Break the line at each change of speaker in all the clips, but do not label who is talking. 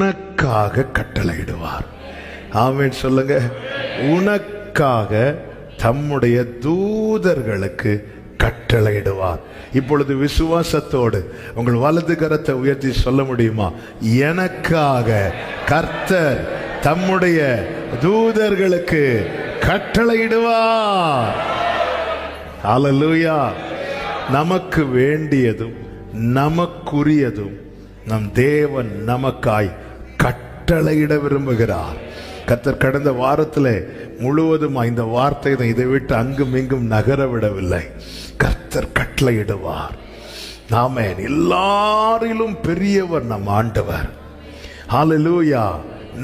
உனக்காக கட்டளையிடுவார். ஆமென் சொல்லுங்க. உனக்காக தம்முடைய தூதர்களுக்கு கட்டளையிடுவார். இப்பொழுது விசுவாசத்தோடு உங்கள் வலது கரத்தை உயர்த்தி சொல்ல முடியுமா? எனக்காக கர்த்தர் தம்முடைய தூதர்களுக்கு கட்டளையிடுவார். ஹல்லேலூயா. நமக்கு வேண்டியதும் நமக்குரியதும் நம் தேவன் நமக்காய் கட்டளையிட விரும்புகிறார். கர்த்தர் கடந்த வாரத்தில் முழுவதும் இந்த வார்த்தை இதை விட்டு அங்கும் இங்கும் நகர விடவில்லை. கர்த்தர் கட்டளையிடுவார். நாம எல்லாரிலும் பெரியவர் நம் ஆண்டவர். ஹல்லேலூயா.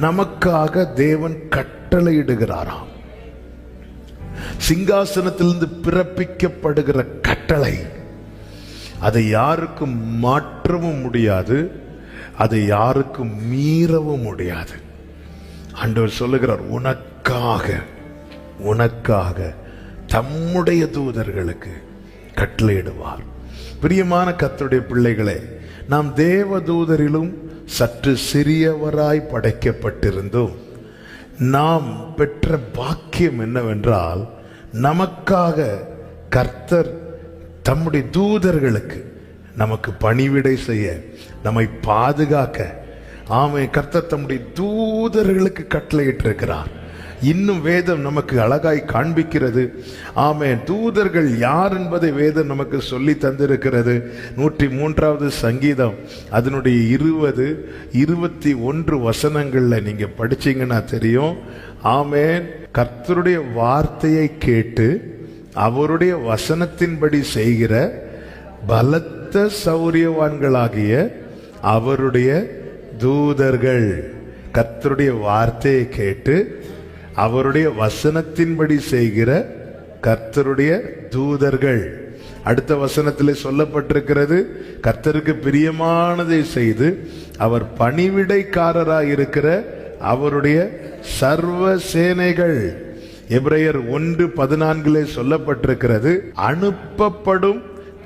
நமக்காக தேவன் கட்டளையிடுகிறாராம். சிங்காசனத்திலிருந்து பிறப்பிக்கப்படுகிற கட்டளை, அதை யாருக்கும் மாற்றவும் முடியாது, அதை யாருக்கும் மீறவும் முடியாது. ஆண்டவர் சொல்லுகிறார், உனக்காக தம்முடைய தூதர்களுக்கு கட்டளையிடுவார். பிரியமான கர்த்தருடைய பிள்ளைகளே, நாம் தேவ தூதரிலும் சற்று சிறியவராய் படைக்கப்பட்டிருந்தோம். நாம் பெற்ற பாக்கியம் என்னவென்றால், நமக்காக கர்த்தர் தம்முடைய தூதர்களுக்கு நமக்கு பணிவிடை செய்ய, நம்மை பாதுகாக்க, கர்த்தர் தம்முடைய தூதர்களுக்கு கட்டளையிட்டிருக்கிறார். இன்னும் வேதம் நமக்கு அழகாய் காண்பிக்கிறது. தூதர்கள் யார் என்பதை வேதம் நமக்கு சொல்லி தந்திருக்கிறது. 103வது சங்கீதம் அதனுடைய 20, 21 வசனங்கள்ல நீங்க படிச்சீங்கன்னா தெரியும். கர்த்தருடைய வார்த்தையை கேட்டு அவருடைய வசனத்தின்படி செய்கிற பலத்த சௌரியவான்களாகிய அவருடைய தூதர்கள். கர்த்தருடைய வார்த்தையை கேட்டு அவருடைய வசனத்தின்படி செய்கிற கர்த்தருடைய தூதர்கள். அடுத்த வசனத்திலே சொல்லப்பட்டிருக்கிறது, கர்த்தருக்கு பிரியமானதை செய்து அவர் பணிவிடைக்காரராய் இருக்கிற அவருடைய சர்வ சேனைகள். எபிரேயர் 1:14 சொல்லப்பட்டிருக்கிறது, அனுப்பப்படும்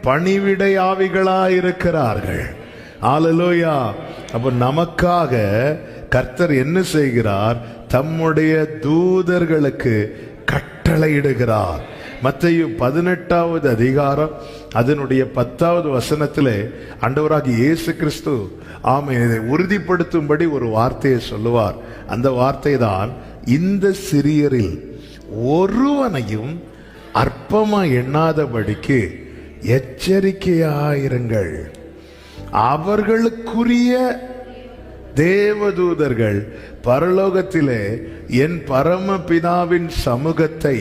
பணிவிடை ஆவிகளாயிருக்கிறார்கள். ஹல்லேலூயா. அப்ப நமக்காக கர்த்தர் என்ன செய்கிறார்? தம்முடைய தூதர்களுக்கு கட்டளையிடுகிறார். மத்தேயு 18வது அதிகாரம் அதனுடைய 10வது வசனத்திலே ஆண்டவராகிய இயேசு கிறிஸ்து இதை உறுதிப்படுத்தும்படி ஒரு வார்த்தையை சொல்லுவார். அந்த வார்த்தை தான், இந்த சிறியரில் ஒருவனையும் அற்பமா எண்ணாதபடிக்கு எச்சரிக்கையாயிருங்கள். அவர்களுக்குரிய தேவதூதர்கள் பரலோகத்திலே என் பரமபிதாவின் சமூகத்தை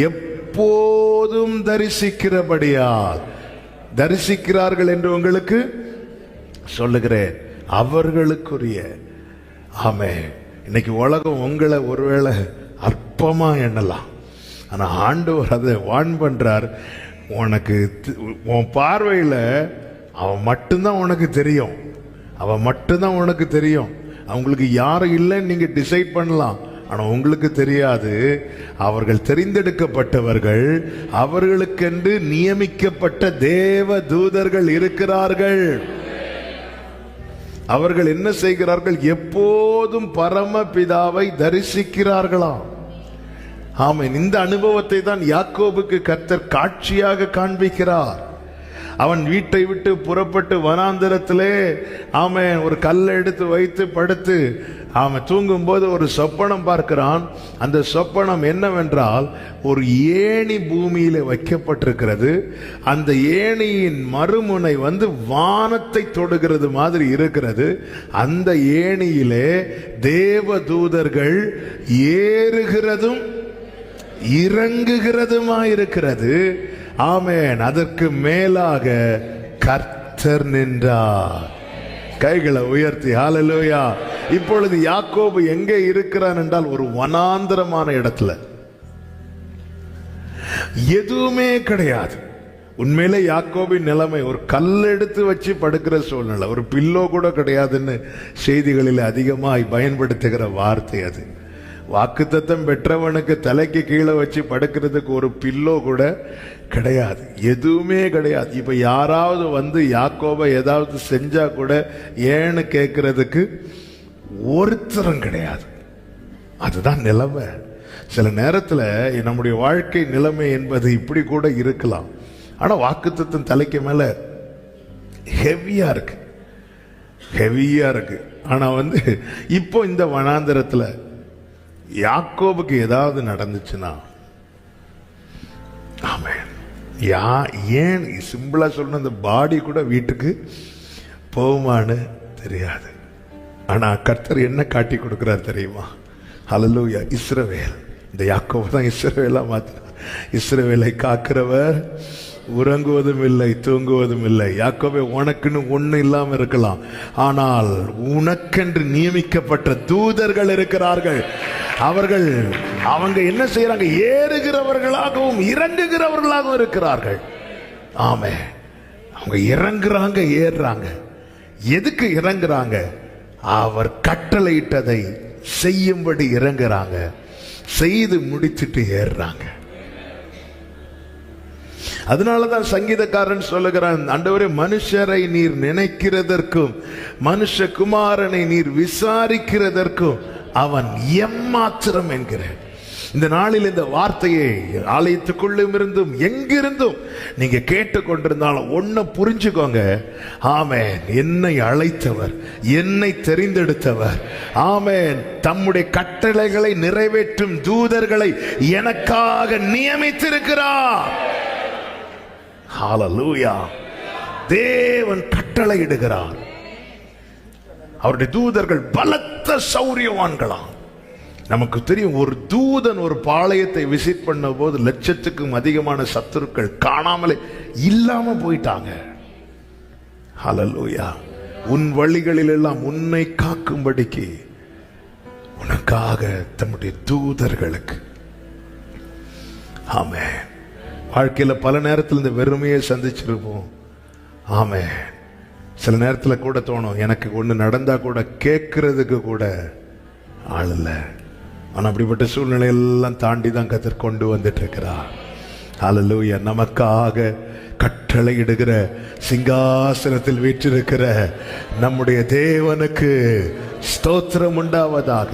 எப்போதும் தரிசிக்கிறார்கள் என்று உங்களுக்கு சொல்லுகிறேன். அவர்களுக்குரிய. இன்னைக்கு உலகம் உங்களை ஒருவேளை அற்பமா எண்ணலாம். ஆனா ஆண்டவர் அதை வான் பண்றார். உனக்கு உன் பார்வையில அவன் மட்டும்தான் உனக்கு தெரியும். அவங்களுக்கு யாரும் இல்லைன்னு நீங்க டிசைட் பண்ணலாம். ஆனா உங்களுக்கு தெரியாது. அவர்கள் தெரிந்தெடுக்கப்பட்டவர்கள், அவர்களுக்கென்று நியமிக்கப்பட்ட தேவ தூதர்கள் இருக்கிறார்கள். அவர்கள் என்ன செய்கிறார்கள்? எப்போதும் பரமபிதாவை தரிசிக்கிறார்களாம். இந்த அனுபவத்தை தான் யாக்கோபுக்கு கர்த்தர் காட்சியாக காண்பிக்கிறார். அவன் வீட்டை விட்டு புறப்பட்டு வனாந்தரத்திலே ஒரு கல்லை எடுத்து வைத்து படுத்து தூங்கும் போது ஒரு சொப்பனம் பார்க்கிறான். அந்த சொப்பனம் என்னவென்றால், ஒரு ஏணி பூமியில வைக்கப்பட்டிருக்கிறது. அந்த ஏணியின் மறுமுனை வானத்தை தொடுகிறது மாதிரி இருக்கிறது. அந்த ஏணியிலே தேவ தூதர்கள் ஏறுகிறதும் இறங்குகிறதுமாயிருக்கிறது. அதற்கு மேலாக கர்த்தர் நின்றார். கைகளை உயர்த்தி ஹல்லேலூயா. இப்பொழுது யாக்கோபு எங்கே இருக்கிறான் என்றால், ஒரு வனாந்தரமான இடத்துல, எதுவுமே கிடையாது. உண்மையிலே யாக்கோபின் நிலைமை ஒரு கல் எடுத்து வச்சு படுக்கிற சூழ்நிலை. ஒரு பில்லோ கூட கிடையாதுன்னு செய்திகளில் அதிகமாய் பயன்படுத்துகிற வார்த்தை அது. வாக்குத்தத்தம் பெற்றவனுக்கு தலைக்கு கீழே வச்சு படுக்கிறதுக்கு ஒரு பில்லோ கூட கிடையாது. எதுவுமே கிடையாது. இப்ப யாராவது யாக்கோபை ஏதாவது செஞ்சா கூட ஏன்னு கேட்கறதுக்கு ஒருத்தரும் கிடையாது. அதுதான் நிலைமை. சில நேரத்தில் நம்முடைய வாழ்க்கை நிலைமை என்பது இப்படி கூட இருக்கலாம். ஆனா வாக்குத்தத்தம் தலைக்கு மேல ஹெவியா இருக்கு, ஹெவியா இருக்கு. ஆனா இப்போ இந்த வனாந்தரத்துல யாக்கோபுக்கு ஏதாவது நடந்துச்சுன்னா, ஆமென், ஏன் சிம்பிளா சொல்லணும், இந்த பாடி கூட வீட்டுக்கு போகுமான்னு தெரியாது. ஆனா கர்த்தர் என்ன காட்டி கொடுக்கிறார் தெரியுமா? ஹல்லேலூயா. இஸ்ரவேல், இந்த யாக்கோபு தான் இஸ்ரவேலா மாத்தினார். இஸ்ரவேலை காக்கிறவர் உறங்குவதும் இல்லை, தூங்குவதும் இல்லை. யாக்கோபே, உனக்குன்னு ஒண்ணு இல்லாம இருக்கலாம், ஆனால் உனக்கென்று நியமிக்கப்பட்ட தூதர்கள் இருக்கிறார்கள். அவங்க என்ன செய்யறாங்க? ஏறுகிறவர்களாகவும் இறங்குகிறவர்களாகவும் இருக்கிறார்கள். ஆமே, அவங்க இறங்குறாங்க, ஏறுறாங்க. எதுக்கு இறங்குறாங்க? அவர் கட்டளையிட்டதை செய்யும்படி இறங்குறாங்க, செய்து முடிச்சிட்டு ஏறுறாங்க. அதனாலதான் சங்கீதக்காரன் சொல்லுகிறான், ஆண்டவரே, மனுஷரை நீர் நினைக்கிறதற்கும் மனுஷகுமாரனை நீர் விசாரிக்கிறதற்கும் அவன் எம்மாத்திரம் என்கிறேன். இந்த நாளில் இந்த வார்த்தையை ஆலயத்துக்குள்ளும் இருந்தும் எங்கிருந்தும் நீங்க கேட்டுக்கொண்டிருந்தாலும் ஒன்ன புரிஞ்சுக்கோங்க. ஆமென், என்னை அழைத்தவர், என்னை தெரிந்தெடுத்தவர், ஆமென், தம்முடைய கட்டளைகளை நிறைவேற்றும் தூதர்களை எனக்காக நியமித்திருக்கிறார். ஹல்லேலூயா. தேவன் கட்டளையிடுகிறார். அவருடைய தூதர்கள் பலத்த சௌரியவான்களாம். நமக்கு தெரியும், ஒரு தூதன் ஒரு பாளையத்தை விசிட் பண்ண போது லட்சத்துக்கும் அதிகமான சத்துருக்கள் காணாமலே இல்லாம போயிட்டாங்க. ஹல்லேலூயா. உன் வழிகளில் எல்லாம் உன்னை காக்கும்படிக்கு உனக்காக தம்முடைய தூதர்களுக்கு. ஆமென். வாழ்க்கையில பல நேரத்தில் இந்த வெறுமையை சந்திச்சிருப்போம். ஆமென். சில நேரத்தில் கூட தோணும், எனக்கு ஒண்ணு நடந்தா கூட கேட்கறதுக்கு கூட ஆள் இல்லை. ஆனா அப்படிப்பட்ட சூழ்நிலையெல்லாம் தாண்டி தான் கர்த்தர் கொண்டு வந்துட்டு இருக்கிறார். ஹல்லேலூயா. நமக்காக கட்டளையிடுகிற, சிங்காசனத்தில் வீற்றிருக்கிற நம்முடைய தேவனுக்கு ஸ்தோத்திரம் உண்டாவதாக.